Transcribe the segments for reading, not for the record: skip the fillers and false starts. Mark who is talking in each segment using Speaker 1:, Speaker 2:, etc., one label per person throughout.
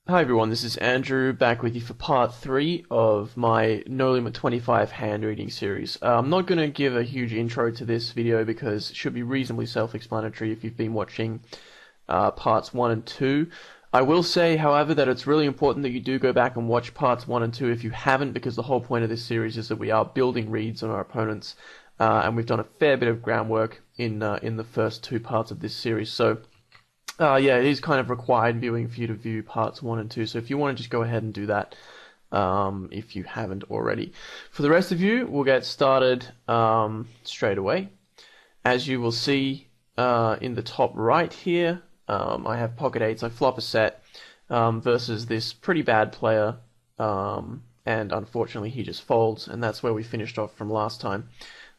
Speaker 1: Hi everyone, this is Andrew back with you for part 3 of my No Limit 25 hand reading series. I'm not going to give a huge intro to this video because it should be reasonably self-explanatory if you've been watching parts 1 and 2. I will say, however, that it's really important that you do go back and watch parts 1 and 2 if you haven't, because the whole point of this series is that we are building reads on our opponents, and we've done a fair bit of groundwork in the first 2 parts of this series. So yeah, it is kind of required viewing for you to view parts 1 and 2, so if you want to just go ahead and do that if you haven't already. For the rest of you, we'll get started straight away. As you will see in the top right here, I have pocket eights. I flop a set versus this pretty bad player, and unfortunately he just folds, and that's where we finished off from last time.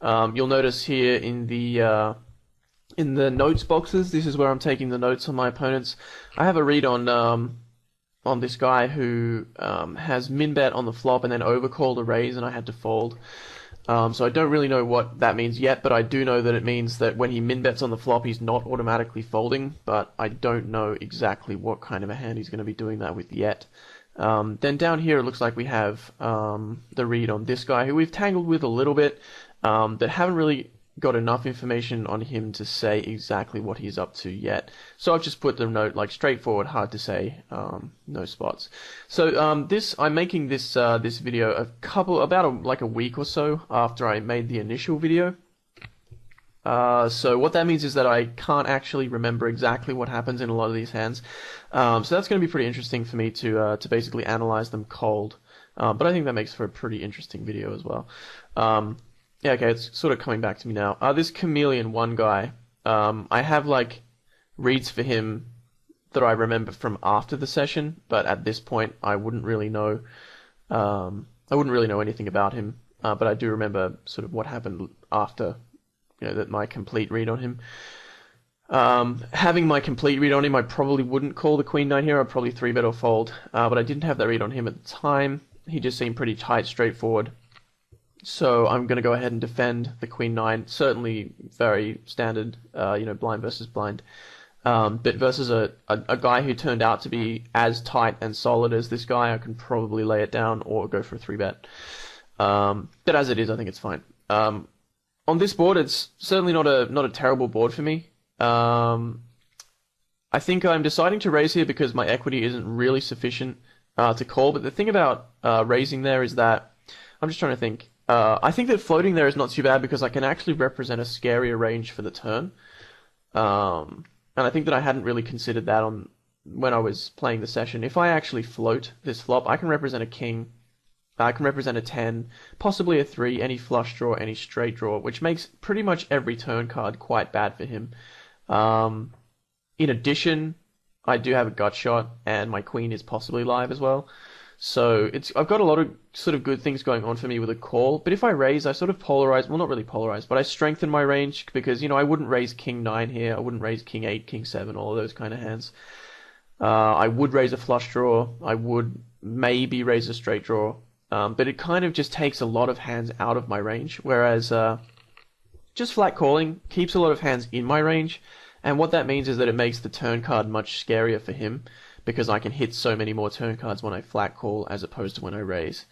Speaker 1: You'll notice here in the notes boxes, this is where I'm taking the notes on my opponents. I have a read on this guy who has min bet on the flop and then overcalled a raise, and I had to fold. So I don't really know what that means yet, but I do know that it means that when he min bets on the flop, he's not automatically folding. But I don't know exactly what kind of a hand he's going to be doing that with yet. Then down here, it looks like we have the read on this guy who we've tangled with a little bit, but haven't really got enough information on him to say exactly what he's up to yet. So I've just put the note like straightforward, hard to say, no spots. So I'm making this this video about a week or so after I made the initial video. So what that means is that I can't actually remember exactly what happens in a lot of these hands. So that's going to be pretty interesting for me to basically analyze them cold. But I think that makes for a pretty interesting video as well. Yeah, okay, it's sort of coming back to me now. This Chameleon 1 guy, I have like reads for him that I remember from after the session, but at this point I wouldn't really know. I wouldn't really know anything about him, but I do remember sort of what happened after, my complete read on him. Having my complete read on him, I probably wouldn't call the Queen 9 here. I'd probably 3-bet or fold, but I didn't have that read on him at the time. He just seemed pretty tight, straightforward. So I'm going to go ahead and defend the Queen 9. Certainly very standard, blind versus blind. But versus a guy who turned out to be as tight and solid as this guy, I can probably lay it down or go for a 3-bet. But as it is, I think it's fine. On this board, it's certainly not a terrible board for me. I think I'm deciding to raise here because my equity isn't really sufficient to call. But the thing about raising there is that I'm just trying to think. I think that floating there is not too bad because I can actually represent a scarier range for the turn. And I think that I hadn't really considered that when I was playing the session. If I actually float this flop, I can represent a king, I can represent a 10, possibly a 3, any flush draw, any straight draw, which makes pretty much every turn card quite bad for him. In addition, I do have a gut shot, and my queen is possibly live as well. So I've got a lot of sort of good things going on for me with a call, but if I raise, I sort of polarize, well, not really polarize, but I strengthen my range because, I wouldn't raise King 9 here, I wouldn't raise King 8, King 7, all of those kind of hands. I would raise a flush draw, I would maybe raise a straight draw, but it kind of just takes a lot of hands out of my range, whereas just flat calling keeps a lot of hands in my range, and what that means is that it makes the turn card much scarier for him, because I can hit so many more turn cards when I flat call as opposed to when I raise.